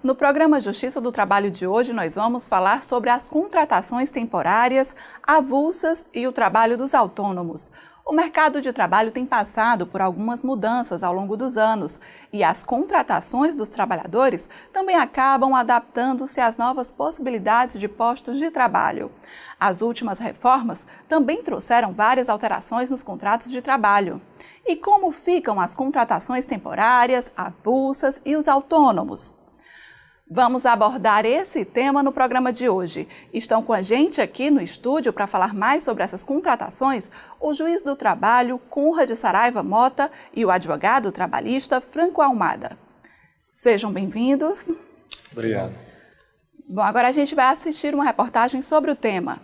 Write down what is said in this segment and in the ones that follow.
No programa Justiça do Trabalho de hoje, nós vamos falar sobre as contratações temporárias, avulsas e o trabalho dos autônomos. O mercado de trabalho tem passado por algumas mudanças ao longo dos anos e as contratações dos trabalhadores também acabam adaptando-se às novas possibilidades de postos de trabalho. As últimas reformas também trouxeram várias alterações nos contratos de trabalho. E como ficam as contratações temporárias, avulsas e os autônomos? Vamos abordar esse tema no programa de hoje. Estão com a gente aqui no estúdio para falar mais sobre essas contratações o juiz do trabalho, Conrad Saraiva Mota, e o advogado trabalhista, Franco Almada. Sejam bem-vindos. Obrigado. Bom, agora a gente vai assistir uma reportagem sobre o tema.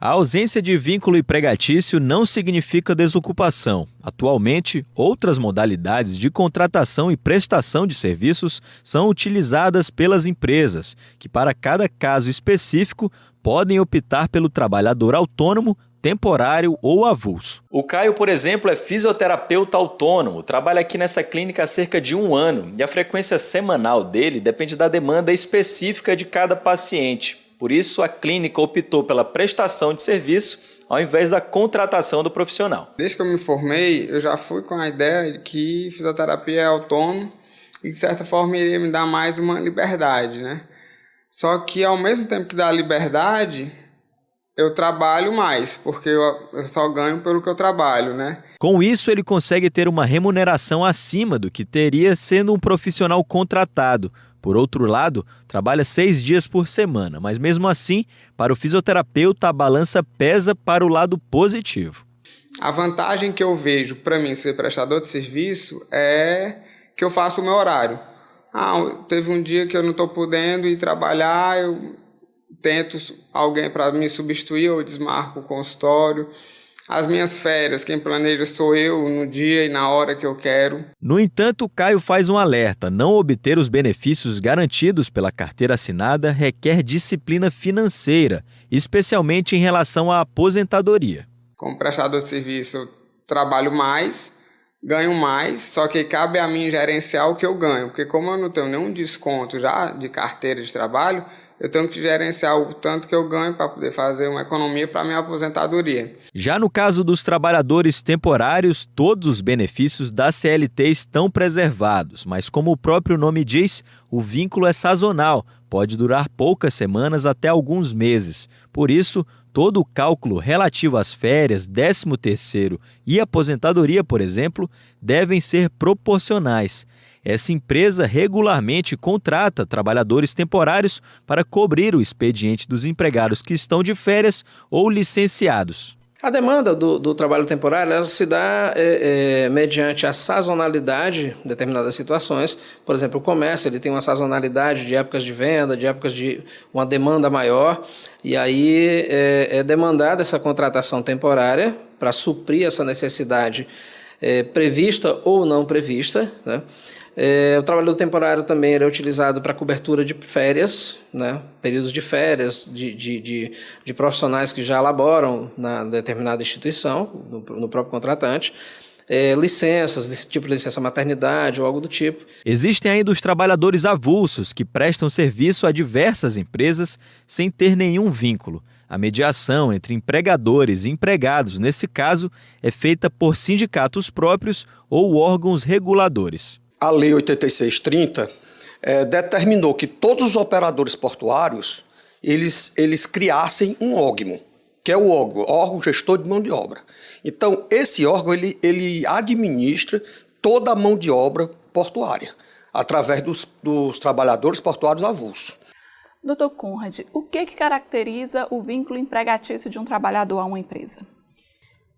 A ausência de vínculo empregatício não significa desocupação. Atualmente, outras modalidades de contratação e prestação de serviços são utilizadas pelas empresas, que para cada caso específico podem optar pelo trabalhador autônomo, temporário ou avulso. O Caio, por exemplo, é fisioterapeuta autônomo, trabalha aqui nessa clínica há cerca de 1 ano e a frequência semanal dele depende da demanda específica de cada paciente. Por isso, a clínica optou pela prestação de serviço ao invés da contratação do profissional. Desde que eu me formei, eu já fui com a ideia de que fisioterapia é autônomo e, de certa forma, iria me dar mais uma liberdade, né? Só que, ao mesmo tempo que dá liberdade, eu trabalho mais, porque eu só ganho pelo que eu trabalho, né? Com isso, ele consegue ter uma remuneração acima do que teria sendo um profissional contratado. Por outro lado, trabalha 6 dias por semana, mas mesmo assim, para o fisioterapeuta, a balança pesa para o lado positivo. A vantagem que eu vejo para mim ser prestador de serviço é que eu faço o meu horário. Teve um dia que eu não estou podendo ir trabalhar, eu tento alguém para me substituir, eu desmarco o consultório. As minhas férias, quem planeja sou eu no dia e na hora que eu quero. No entanto, Caio faz um alerta: não obter os benefícios garantidos pela carteira assinada requer disciplina financeira, especialmente em relação à aposentadoria. Como prestador de serviço, eu trabalho mais, ganho mais, só que cabe a mim gerenciar o que eu ganho, porque como eu não tenho nenhum desconto já de carteira de trabalho, eu tenho que gerenciar o tanto que eu ganho para poder fazer uma economia para a minha aposentadoria. Já no caso dos trabalhadores temporários, todos os benefícios da CLT estão preservados, mas como o próprio nome diz, o vínculo é sazonal, pode durar poucas semanas até alguns meses. Por isso, todo o cálculo relativo às férias, 13º e aposentadoria, por exemplo, devem ser proporcionais. Essa empresa regularmente contrata trabalhadores temporários para cobrir o expediente dos empregados que estão de férias ou licenciados. A demanda do trabalho temporário ela se dá mediante a sazonalidade de determinadas situações. Por exemplo, o comércio ele tem uma sazonalidade de épocas de venda, de épocas de uma demanda maior, e aí é demandada essa contratação temporária para suprir essa necessidade prevista ou não prevista, né? O trabalhador temporário também ele é utilizado para cobertura de férias, né? Períodos de férias de profissionais que já laboram na determinada instituição, no próprio contratante, licenças, desse tipo de licença maternidade ou algo do tipo. Existem ainda os trabalhadores avulsos que prestam serviço a diversas empresas sem ter nenhum vínculo. A mediação entre empregadores e empregados, nesse caso, é feita por sindicatos próprios ou órgãos reguladores. A Lei 8630 determinou que todos os operadores portuários eles criassem um órgão, que é o órgão gestor de mão de obra. Então, esse órgão ele administra toda a mão de obra portuária, através dos trabalhadores portuários avulsos. Dr. Conrad, o que caracteriza o vínculo empregatício de um trabalhador a uma empresa?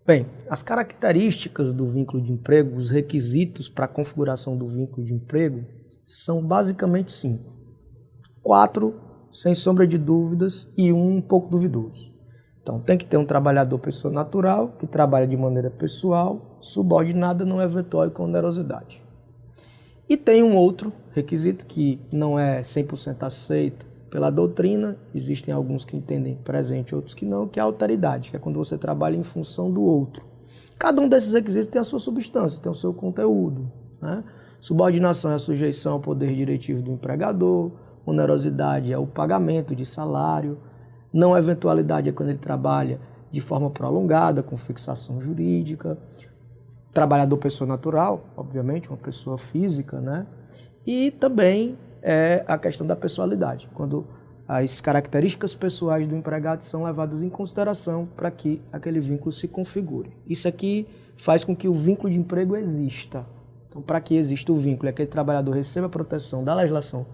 Bem, as características do vínculo de emprego, os requisitos para a configuração do vínculo de emprego são basicamente 5. 4, sem sombra de dúvidas, e um pouco duvidoso. Então, tem que ter um trabalhador pessoa natural, que trabalha de maneira pessoal, subordinada, não eventual e com onerosidade. E tem um outro requisito que não é 100% aceito pela doutrina, existem alguns que entendem presente, outros que não, que é a alteridade, que é quando você trabalha em função do outro. Cada um desses requisitos tem a sua substância, tem o seu conteúdo, né? Subordinação é a sujeição ao poder diretivo do empregador, onerosidade é o pagamento de salário, não eventualidade é quando ele trabalha de forma prolongada, com fixação jurídica, trabalhador pessoa natural, obviamente, uma pessoa física, né? E também é a questão da pessoalidade, quando as características pessoais do empregado são levadas em consideração para que aquele vínculo se configure. Isso aqui faz com que o vínculo de emprego exista. Então, para que exista o vínculo e aquele trabalhador receba a proteção da legislação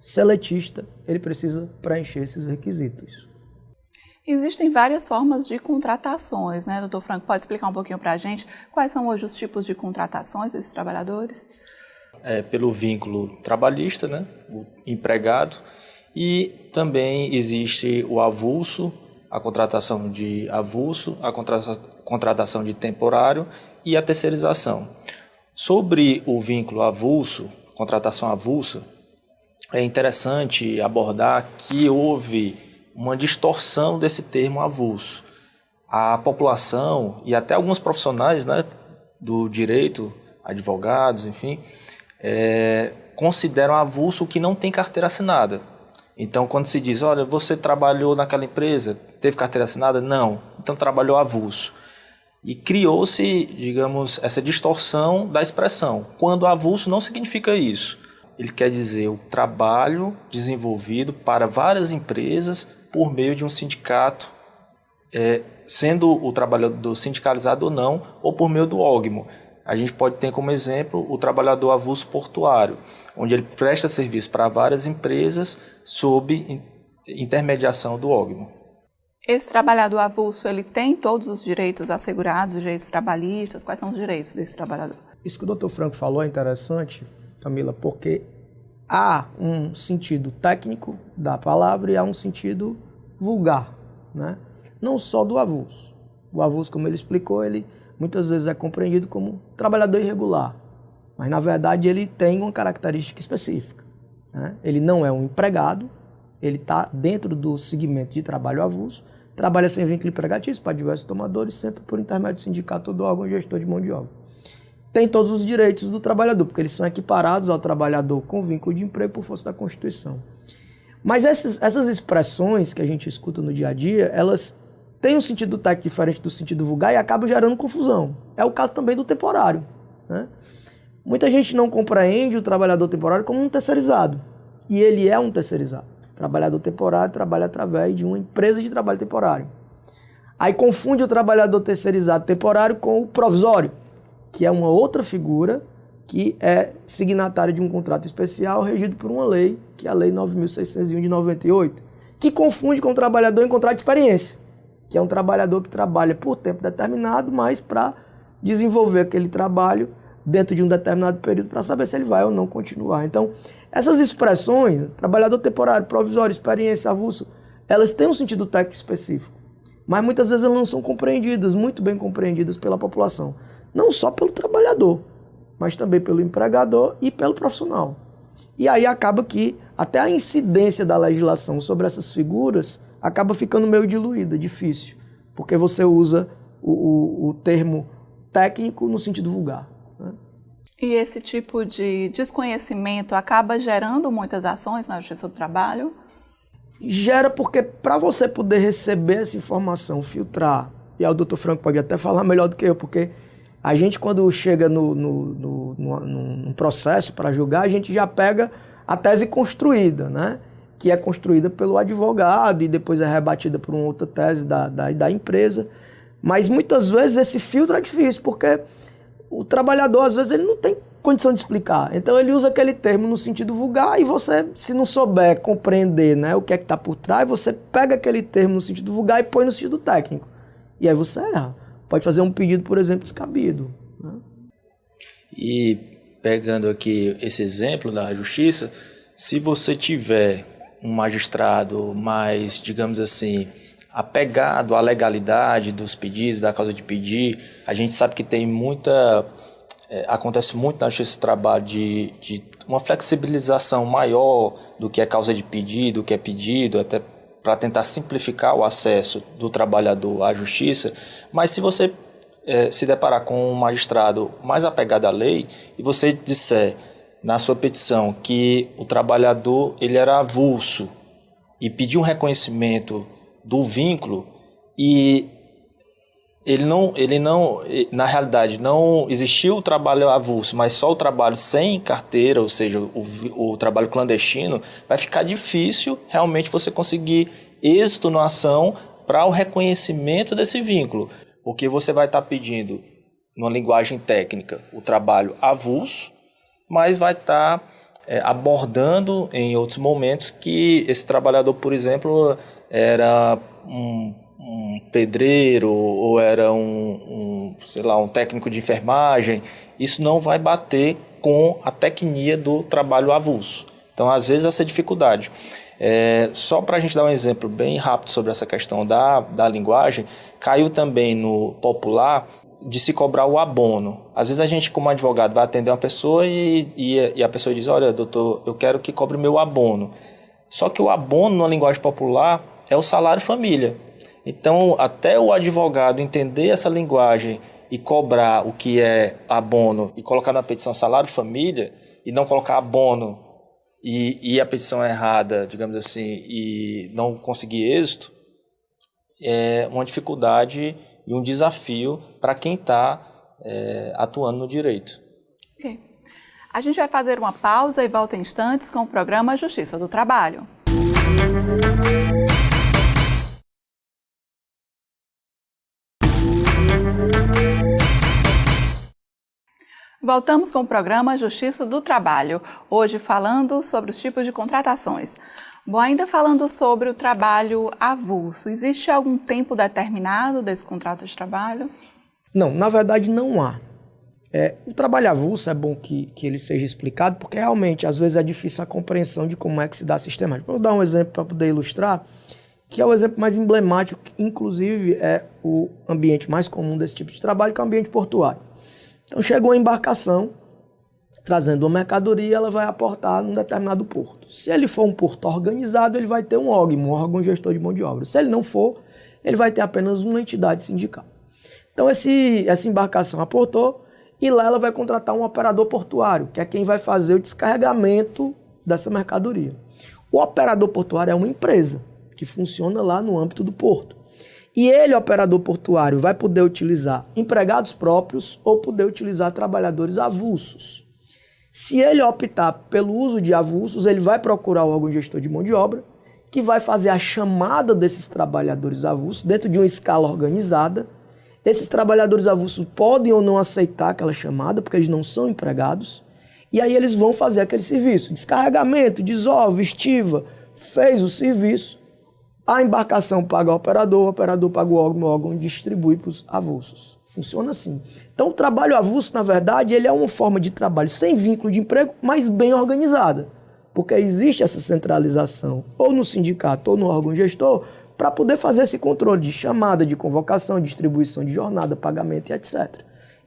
seletista, ele precisa preencher esses requisitos. Existem várias formas de contratações, né, doutor Franco? Pode explicar um pouquinho para a gente quais são hoje os tipos de contratações desses trabalhadores? Pelo vínculo trabalhista, né, o empregado, e também existe o avulso, a contratação de avulso, a contratação de temporário e a terceirização. Sobre o vínculo avulso, contratação avulsa, é interessante abordar que houve uma distorção desse termo avulso. A população e até alguns profissionais, né, do direito, advogados, enfim, consideram avulso o que não tem carteira assinada. Então, quando se diz, olha, você trabalhou naquela empresa, teve carteira assinada? Não. Então, trabalhou avulso. E criou-se, digamos, essa distorção da expressão, quando avulso não significa isso. Ele quer dizer o trabalho desenvolvido para várias empresas por meio de um sindicato, sendo o trabalhador sindicalizado ou não, ou por meio do ógmo. A gente pode ter como exemplo o trabalhador avulso portuário, onde ele presta serviço para várias empresas sob intermediação do ógmo. Esse trabalhador avulso, ele tem todos os direitos assegurados, os direitos trabalhistas? Quais são os direitos desse trabalhador? Isso que o Dr. Franco falou é interessante, Camila, porque há um sentido técnico da palavra e há um sentido vulgar, né? Não só do avulso. O avulso, como ele explicou, ele muitas vezes é compreendido como trabalhador irregular, mas na verdade ele tem uma característica específica, né? Ele não é um empregado, ele está dentro do segmento de trabalho avulso, trabalha sem vínculo empregatício para diversos tomadores, sempre por intermédio do sindicato ou do órgão gestor de mão de obra. Tem todos os direitos do trabalhador, porque eles são equiparados ao trabalhador com vínculo de emprego por força da Constituição. Mas essas expressões que a gente escuta no dia a dia, elas têm um sentido técnico diferente do sentido vulgar e acabam gerando confusão. É o caso também do temporário, né? Muita gente não compreende o trabalhador temporário como um terceirizado, e ele é um terceirizado. O trabalhador temporário trabalha através de uma empresa de trabalho temporário. Aí confunde o trabalhador terceirizado temporário com o provisório, que é uma outra figura que é signatária de um contrato especial regido por uma lei, que é a Lei 9.601 de 98, que confunde com o trabalhador em contrato de experiência, que é um trabalhador que trabalha por tempo determinado, mas para desenvolver aquele trabalho dentro de um determinado período para saber se ele vai ou não continuar. Então, essas expressões, trabalhador temporário, provisório, experiência, avulso, elas têm um sentido técnico específico, mas muitas vezes elas não são compreendidas, muito bem compreendidas pela população. Não só pelo trabalhador, mas também pelo empregador e pelo profissional. E aí acaba que até a incidência da legislação sobre essas figuras acaba ficando meio diluída, difícil, porque você usa o termo técnico no sentido vulgar, né? E esse tipo de desconhecimento acaba gerando muitas ações na Justiça do Trabalho? Gera porque para você poder receber essa informação, filtrar, e aí o Dr. Franco pode até falar melhor do que eu, porque a gente, quando chega num processo para julgar, a gente já pega a tese construída, né? Que é construída pelo advogado e depois é rebatida por uma outra tese da empresa. Mas muitas vezes esse filtro é difícil, porque o trabalhador, às vezes, ele não tem condição de explicar. Então ele usa aquele termo no sentido vulgar e você, se não souber compreender, né, o que é que está por trás, você pega aquele termo no sentido vulgar e põe no sentido técnico. E aí você erra. Pode fazer um pedido, por exemplo, descabido, né? E pegando aqui esse exemplo da justiça, se você tiver um magistrado mais, digamos assim, apegado à legalidade dos pedidos, da causa de pedir, a gente sabe que tem acontece muito na Justiça do Trabalho de uma flexibilização maior do que é causa de pedido, do que é pedido, até para tentar simplificar o acesso do trabalhador à justiça. Mas se você se deparar com um magistrado mais apegado à lei e você disser na sua petição que o trabalhador ele era avulso e pediu um reconhecimento do vínculo e ele não, na realidade, não existiu o trabalho avulso, mas só o trabalho sem carteira, ou seja, o trabalho clandestino, vai ficar difícil realmente você conseguir êxito na ação para o reconhecimento desse vínculo, porque você vai estar pedindo, numa linguagem técnica, o trabalho avulso, mas vai estar abordando em outros momentos que esse trabalhador, por exemplo, era um pedreiro ou era sei lá, um técnico de enfermagem. Isso não vai bater com a tecnia do trabalho avulso. Então, às vezes, essa dificuldade. Só para a gente dar um exemplo bem rápido sobre essa questão da linguagem, caiu também no popular de se cobrar o abono. Às vezes a gente, como advogado, vai atender uma pessoa e a pessoa diz, olha, doutor, eu quero que cobre meu abono. Só que o abono, na linguagem popular, é o salário família. Então, até o advogado entender essa linguagem e cobrar o que é abono e colocar na petição salário família e não colocar abono e a petição é errada, digamos assim, e não conseguir êxito, é uma dificuldade e um desafio para quem está atuando no direito. Ok. A gente vai fazer uma pausa e volta em instantes com o programa Justiça do Trabalho. Voltamos com o programa Justiça do Trabalho, hoje falando sobre os tipos de contratações. Bom, ainda falando sobre o trabalho avulso, existe algum tempo determinado desse contrato de trabalho? Não, na verdade não há. O trabalho avulso é bom que ele seja explicado, porque realmente às vezes é difícil a compreensão de como é que se dá a sistemática. Vou dar um exemplo para poder ilustrar, que é o exemplo mais emblemático, que inclusive é o ambiente mais comum desse tipo de trabalho, que é o ambiente portuário. Então chegou a embarcação, trazendo uma mercadoria, ela vai aportar num determinado porto. Se ele for um porto organizado, ele vai ter um OGMO, um órgão gestor de mão de obra. Se ele não for, ele vai ter apenas uma entidade sindical. Então essa embarcação aportou e lá ela vai contratar um operador portuário, que é quem vai fazer o descarregamento dessa mercadoria. O operador portuário é uma empresa que funciona lá no âmbito do porto. E ele, operador portuário, vai poder utilizar empregados próprios ou poder utilizar trabalhadores avulsos. Se ele optar pelo uso de avulsos, ele vai procurar o órgão gestor de mão de obra, que vai fazer a chamada desses trabalhadores avulsos dentro de uma escala organizada. Esses trabalhadores avulsos podem ou não aceitar aquela chamada, porque eles não são empregados. E aí eles vão fazer aquele serviço. Descarregamento, desova, estiva, fez o serviço. A embarcação paga o operador paga o órgão distribui para os avulsos. Funciona assim. Então o trabalho avulso, na verdade, ele é uma forma de trabalho sem vínculo de emprego, mas bem organizada. Porque existe essa centralização, ou no sindicato ou no órgão gestor, para poder fazer esse controle de chamada, de convocação, distribuição de jornada, pagamento e etc.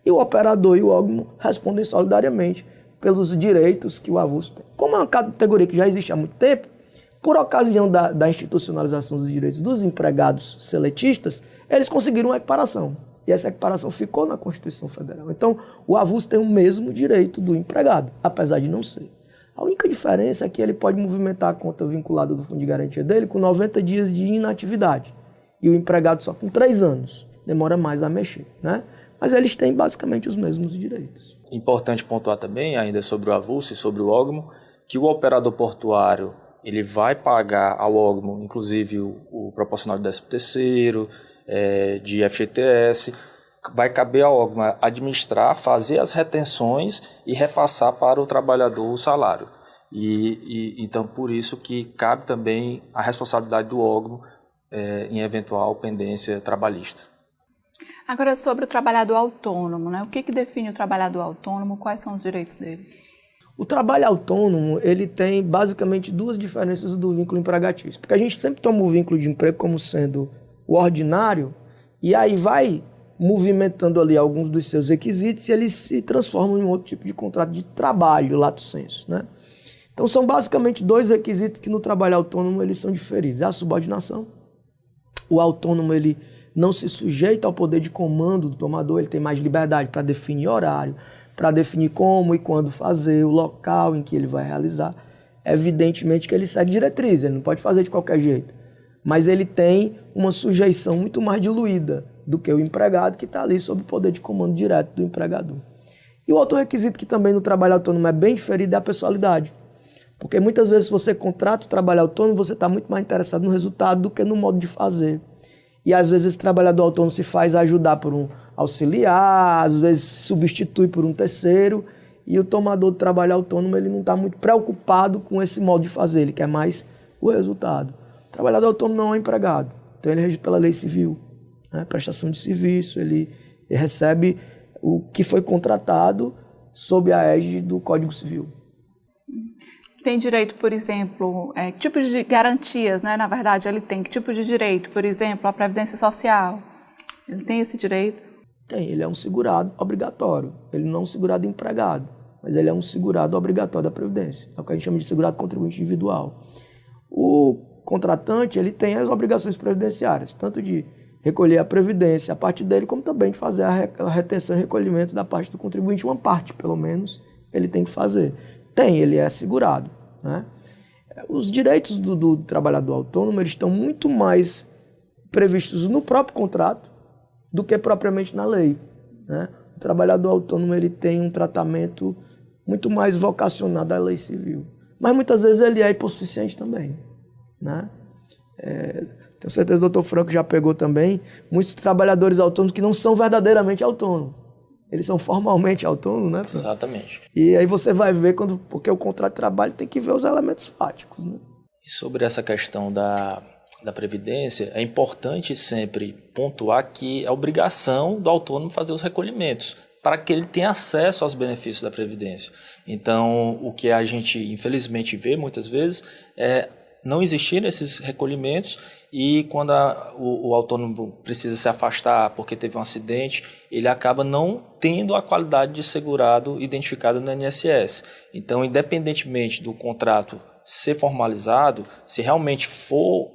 E o operador e o órgão respondem solidariamente pelos direitos que o avulso tem. Como é uma categoria que já existe há muito tempo, por ocasião da institucionalização dos direitos dos empregados seletistas, eles conseguiram uma equiparação. E essa equiparação ficou na Constituição Federal. Então, o avulso tem o mesmo direito do empregado, apesar de não ser. A única diferença é que ele pode movimentar a conta vinculada do fundo de garantia dele com 90 dias de inatividade. E o empregado só com 3 anos. Demora mais a mexer, né? Mas eles têm basicamente os mesmos direitos. Importante pontuar também, ainda sobre o avulso e sobre o órgão, que o operador portuário ele vai pagar ao órgão, inclusive o proporcional de 13º, de FGTS, vai caber ao órgão administrar, fazer as retenções e repassar para o trabalhador o salário. Então, por isso que cabe também a responsabilidade do órgão em eventual pendência trabalhista. Agora, sobre o trabalhador autônomo, né? O que define o trabalhador autônomo? Quais são os direitos dele? O trabalho autônomo, ele tem basicamente 2 diferenças do vínculo empregatício. Porque a gente sempre toma o vínculo de emprego como sendo o ordinário, e aí vai movimentando ali alguns dos seus requisitos e eles se transformam em outro tipo de contrato de trabalho, lato sensu, né? Então são basicamente 2 requisitos que no trabalho autônomo eles são diferentes. É a subordinação. O autônomo ele não se sujeita ao poder de comando do tomador, ele tem mais liberdade para definir horário, para definir como e quando fazer, o local em que ele vai realizar. Evidentemente que ele segue diretriz, ele não pode fazer de qualquer jeito, mas ele tem uma sujeição muito mais diluída do que o empregado, que está ali sob o poder de comando direto do empregador. E o outro requisito que também no trabalho autônomo é bem diferido é a pessoalidade. Porque muitas vezes, se você contrata o trabalho autônomo, você está muito mais interessado no resultado do que no modo de fazer. E às vezes esse trabalhador autônomo se faz ajudar por um auxiliar, às vezes se substitui por um terceiro, e o tomador do trabalho autônomo ele não está muito preocupado com esse modo de fazer, ele quer mais o resultado. O trabalhador autônomo não é empregado, então ele é regido pela lei civil, né? Prestação de serviço, ele recebe o que foi contratado sob a égide do Código Civil. Tem direito, por exemplo, que tipo de garantias, né? Na verdade, ele tem que tipo de direito? Por exemplo, a Previdência Social. Ele tem esse direito? Tem, ele é um segurado obrigatório. Ele não é um segurado empregado, mas ele é um segurado obrigatório da Previdência. É o que a gente chama de segurado contribuinte individual. O contratante, ele tem as obrigações previdenciárias, tanto de recolher a previdência a parte dele, como também de fazer a retenção e recolhimento da parte do contribuinte. Uma parte, pelo menos, ele tem que fazer. Ele é segurado, né? Os direitos do trabalhador autônomo eles estão muito mais previstos no próprio contrato do que propriamente na lei, né? O trabalhador autônomo ele tem um tratamento muito mais vocacionado à lei civil, mas muitas vezes ele é hipossuficiente também, né? Tenho certeza que o Dr. Franco já pegou também muitos trabalhadores autônomos que não são verdadeiramente autônomos. Eles são formalmente autônomos, né, Franco? Exatamente. E aí você vai ver, porque o contrato de trabalho tem que ver os elementos fáticos, né? E sobre essa questão da Previdência, é importante sempre pontuar que é obrigação do autônomo fazer os recolhimentos, para que ele tenha acesso aos benefícios da Previdência. Então, o que a gente, infelizmente, vê muitas vezes é não existir esses recolhimentos e quando o autônomo precisa se afastar porque teve um acidente, ele acaba não tendo a qualidade de segurado identificada no INSS. Então, independentemente do contrato ser formalizado, se realmente for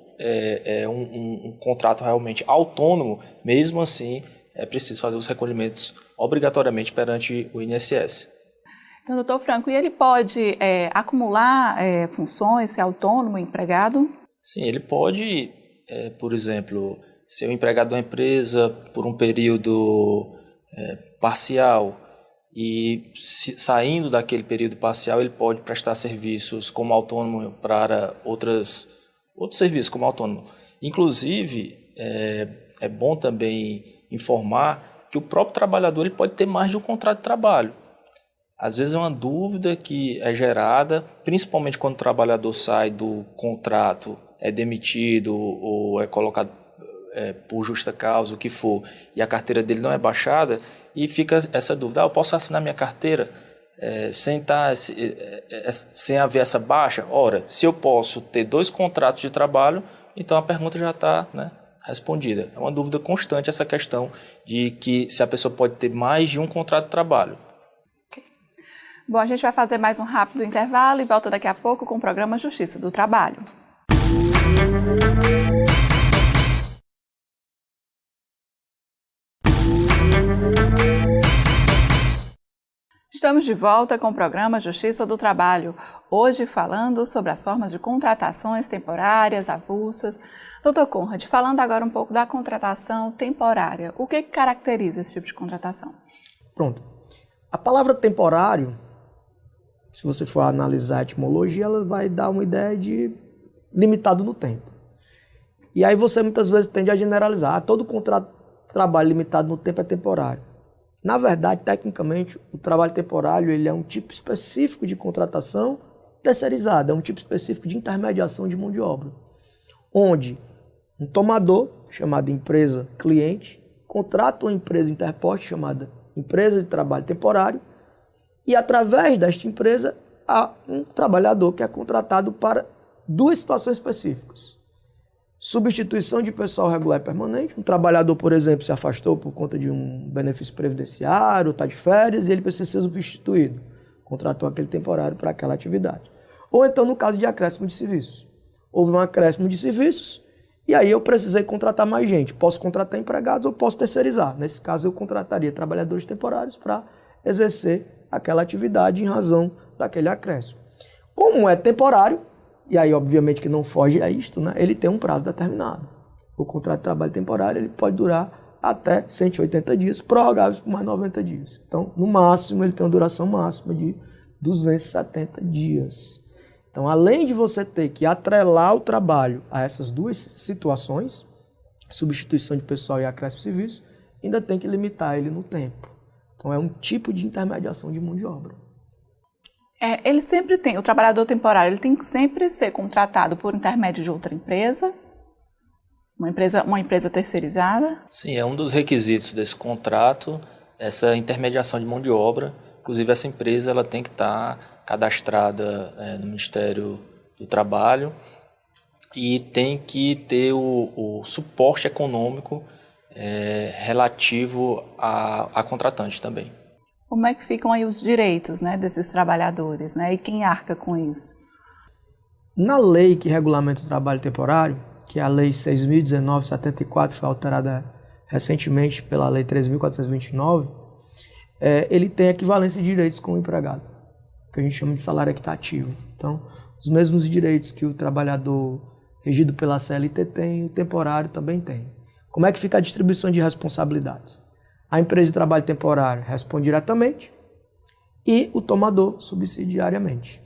um contrato realmente autônomo, mesmo assim é preciso fazer os recolhimentos obrigatoriamente perante o INSS. Então, doutor Franco, e ele pode acumular funções, ser autônomo, empregado? Sim, ele pode, por exemplo, ser um empregado da empresa por um período parcial e saindo daquele período parcial ele pode prestar serviços como autônomo para outros serviços como autônomo. Inclusive, é bom também informar que o próprio trabalhador ele pode ter mais de um contrato de trabalho. Às vezes é uma dúvida que é gerada, principalmente quando o trabalhador sai do contrato, é demitido ou é colocado por justa causa, o que for, e a carteira dele não é baixada, e fica essa dúvida, eu posso assinar minha carteira sem haver essa baixa? Ora, se eu posso ter 2 contratos de trabalho, então a pergunta já está, né, respondida. É uma dúvida constante essa questão de que se a pessoa pode ter mais de um contrato de trabalho. Bom, a gente vai fazer mais um rápido intervalo e volta daqui a pouco com o programa Justiça do Trabalho. Estamos de volta com o programa Justiça do Trabalho, hoje falando sobre as formas de contratações temporárias, avulsas. Doutor Conrad, falando agora um pouco da contratação temporária, o que caracteriza esse tipo de contratação? Pronto. A palavra temporário, se você for analisar a etimologia, ela vai dar uma ideia de limitado no tempo. E aí você muitas vezes tende a generalizar, todo contrato de trabalho limitado no tempo é temporário. Na verdade, tecnicamente, o trabalho temporário ele é um tipo específico de contratação terceirizada, é um tipo específico de intermediação de mão de obra, onde um tomador, chamado empresa cliente, contrata uma empresa interposta, chamada empresa de trabalho temporário, e através desta empresa há um trabalhador que é contratado para 2 situações específicas. Substituição de pessoal regular e permanente. Um trabalhador, por exemplo, se afastou por conta de um benefício previdenciário, está de férias e ele precisa ser substituído. Contratou aquele temporário para aquela atividade. Ou então no caso de acréscimo de serviços. Houve um acréscimo de serviços e aí eu precisei contratar mais gente. Posso contratar empregados ou posso terceirizar. Nesse caso eu contrataria trabalhadores temporários para exercer aquela atividade em razão daquele acréscimo. Como é temporário, e aí obviamente que não foge a isto, né? Ele tem um prazo determinado. O contrato de trabalho temporário ele pode durar até 180 dias, prorrogáveis por mais 90 dias. Então, no máximo, ele tem uma duração máxima de 270 dias. Então, além de você ter que atrelar o trabalho a essas duas situações, substituição de pessoal e acréscimo de serviço, ainda tem que limitar ele no tempo. Então, é um tipo de intermediação de mão de obra. Ele sempre tem, o trabalhador temporário, ele tem que sempre ser contratado por intermédio de outra empresa, uma empresa terceirizada? Sim, é um dos requisitos desse contrato, essa intermediação de mão de obra. Inclusive, essa empresa ela tem que estar cadastrada no Ministério do Trabalho e tem que ter o suporte econômico relativo a contratante também. Como é que ficam aí os direitos, né, desses trabalhadores, né, e quem arca com isso? Na lei que regulamenta o trabalho temporário, que é a Lei 6.019/74, foi alterada recentemente pela Lei 3.429, ele tem equivalência de direitos com o empregado, que a gente chama de salário equitativo. Então, os mesmos direitos que o trabalhador regido pela CLT tem, o temporário também tem. Como é que fica a distribuição de responsabilidades? A empresa de trabalho temporário responde diretamente e o tomador subsidiariamente,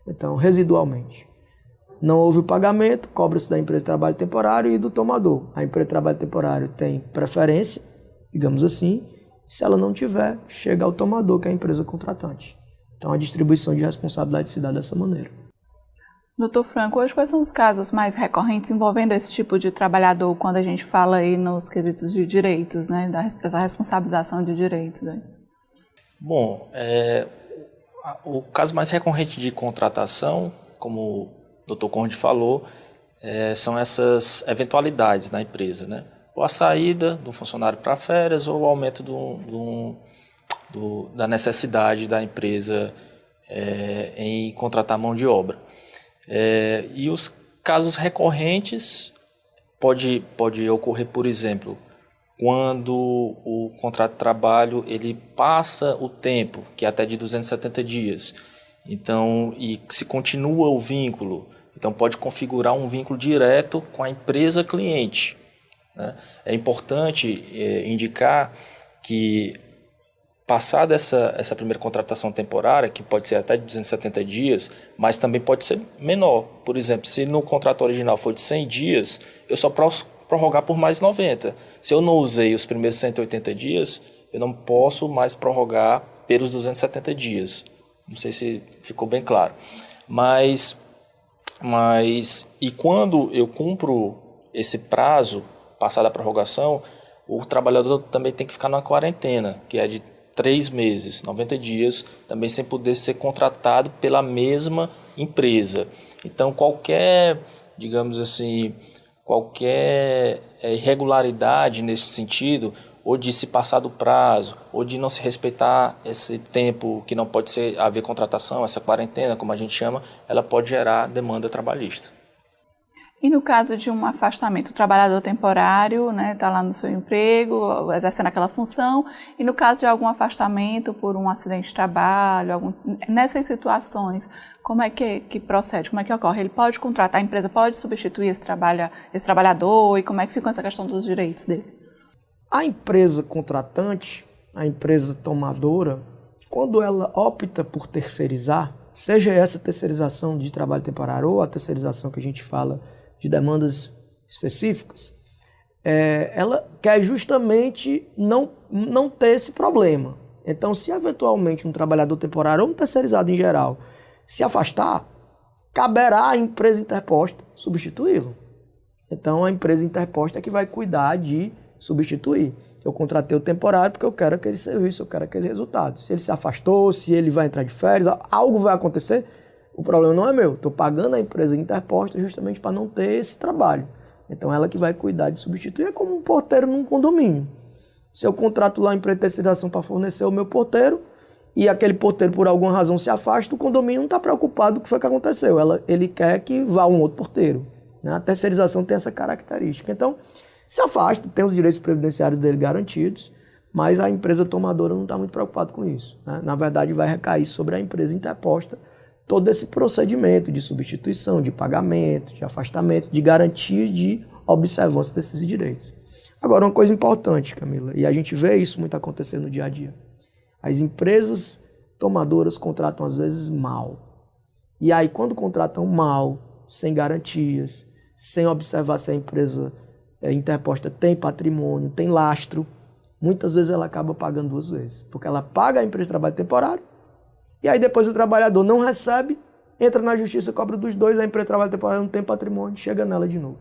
então residualmente. Não houve o pagamento, cobra-se da empresa de trabalho temporário e do tomador. A empresa de trabalho temporário tem preferência, digamos assim, se ela não tiver, chega ao tomador, que é a empresa contratante. Então a distribuição de responsabilidade se dá dessa maneira. Doutor Franco, hoje quais são os casos mais recorrentes envolvendo esse tipo de trabalhador quando a gente fala aí nos quesitos de direitos, né, dessa responsabilização de direitos? Aí? Bom, o caso mais recorrente de contratação, como o doutor Conde falou, são essas eventualidades na empresa, né? Ou a saída do funcionário para férias ou o aumento da necessidade da empresa em contratar mão de obra. E os casos recorrentes pode ocorrer, por exemplo, quando o contrato de trabalho ele passa o tempo, que é até de 270 dias, então, e se continua o vínculo, então pode configurar um vínculo direto com a empresa cliente, né? É importante indicar que, passada essa primeira contratação temporária, que pode ser até de 270 dias, mas também pode ser menor. Por exemplo, se no contrato original for de 100 dias, eu só posso prorrogar por mais 90. Se eu não usei os primeiros 180 dias, eu não posso mais prorrogar pelos 270 dias. Não sei se ficou bem claro. Mas e quando eu cumpro esse prazo, passada a prorrogação, o trabalhador também tem que ficar numa quarentena, que é de 3 meses, 90 dias, também sem poder ser contratado pela mesma empresa. Então, qualquer, digamos assim, qualquer irregularidade nesse sentido, ou de se passar do prazo, ou de não se respeitar esse tempo que não pode haver contratação, essa quarentena, como a gente chama, ela pode gerar demanda trabalhista. E no caso de um afastamento, o trabalhador temporário, né, está lá no seu emprego, exercendo aquela função, e no caso de algum afastamento por um acidente de trabalho, nessas situações, como é que procede, como é que ocorre? Ele pode contratar, a empresa pode substituir esse trabalhador, e como é que fica essa questão dos direitos dele? A empresa contratante, a empresa tomadora, quando ela opta por terceirizar, seja essa terceirização de trabalho temporário ou a terceirização que a gente fala de demandas específicas, ela quer justamente não ter esse problema. Então, se eventualmente um trabalhador temporário ou um terceirizado em geral se afastar, caberá à empresa interposta substituí-lo. Então, a empresa interposta é que vai cuidar de substituir. Eu contratei o temporário porque eu quero aquele serviço, eu quero aquele resultado. Se ele se afastou, se ele vai entrar de férias, algo vai acontecer, o problema não é meu. Estou pagando a empresa interposta justamente para não ter esse trabalho. Então, ela que vai cuidar de substituir. É como um porteiro num condomínio. Se eu contrato lá a empresa de terceirização para fornecer o meu porteiro e aquele porteiro, por alguma razão, se afasta, o condomínio não está preocupado com o que foi que aconteceu. Ele quer que vá um outro porteiro. A terceirização tem essa característica. Então, se afasta, tem os direitos previdenciários dele garantidos, mas a empresa tomadora não está muito preocupada com isso, né? Na verdade, vai recair sobre a empresa interposta todo esse procedimento de substituição, de pagamento, de afastamento, de garantia de observância desses direitos. Agora, uma coisa importante, Camila, e a gente vê isso muito acontecer no dia a dia. As empresas tomadoras contratam, às vezes, mal. E aí, quando contratam mal, sem garantias, sem observar se a empresa interposta tem patrimônio, tem lastro, muitas vezes ela acaba pagando 2 vezes. Porque ela paga a empresa de trabalho temporário, e aí depois o trabalhador não recebe, entra na justiça, cobra dos 2, a empresa de trabalho temporário não tem patrimônio, chega nela de novo.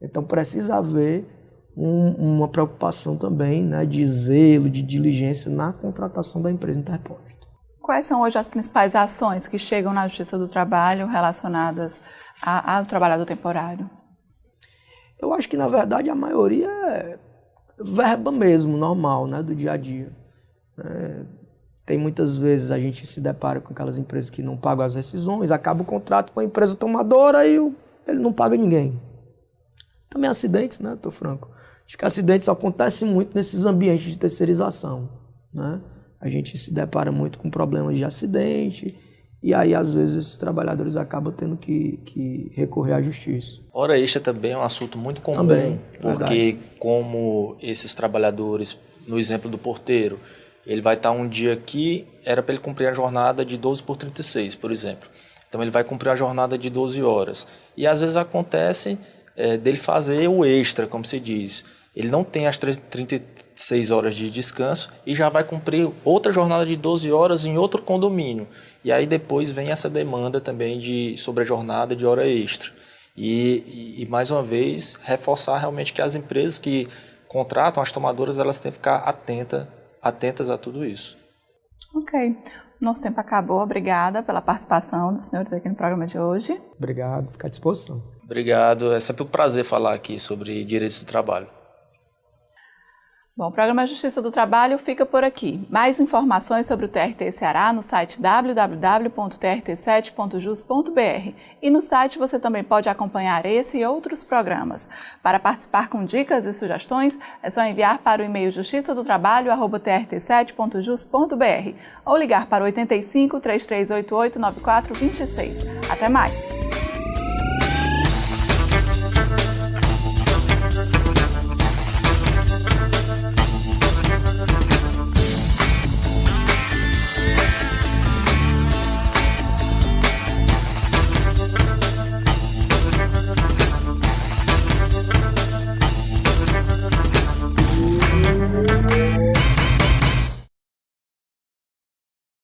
Então precisa haver uma preocupação também, né, de zelo, de diligência na contratação da empresa interposta. Quais são hoje as principais ações que chegam na Justiça do Trabalho relacionadas ao trabalhador temporário? Eu acho que, na verdade, a maioria é verba mesmo, normal, né, do dia a dia. Tem muitas vezes a gente se depara com aquelas empresas que não pagam as rescisões, acaba o contrato com a empresa tomadora e ele não paga ninguém. Também acidentes, né, tô franco. Acho que acidentes acontecem muito nesses ambientes de terceirização, né? A gente se depara muito com problemas de acidente e aí, às vezes, esses trabalhadores acabam tendo que recorrer à justiça. Hora extra também é um assunto muito comum, também, porque verdade. Como esses trabalhadores, no exemplo do porteiro, ele vai estar um dia aqui, era para ele cumprir a jornada de 12 por 36, por exemplo. Então ele vai cumprir a jornada de 12 horas. E às vezes acontece dele fazer o extra, como se diz. Ele não tem as 36 horas de descanso e já vai cumprir outra jornada de 12 horas em outro condomínio. E aí depois vem essa demanda também sobre a jornada de hora extra. E mais uma vez, reforçar realmente que as empresas que contratam as tomadoras, elas têm que ficar atentas a tudo isso. Ok. Nosso tempo acabou. Obrigada pela participação dos senhores aqui no programa de hoje. Obrigado, fica à disposição. Obrigado. É sempre um prazer falar aqui sobre direitos do trabalho. Bom, o programa Justiça do Trabalho fica por aqui. Mais informações sobre o TRT Ceará no site www.trt7.jus.br e no site você também pode acompanhar esse e outros programas. Para participar com dicas e sugestões, é só enviar para o e-mail justiçadotrabalho@trt7.jus.br ou ligar para 85 3388 9426. Até mais!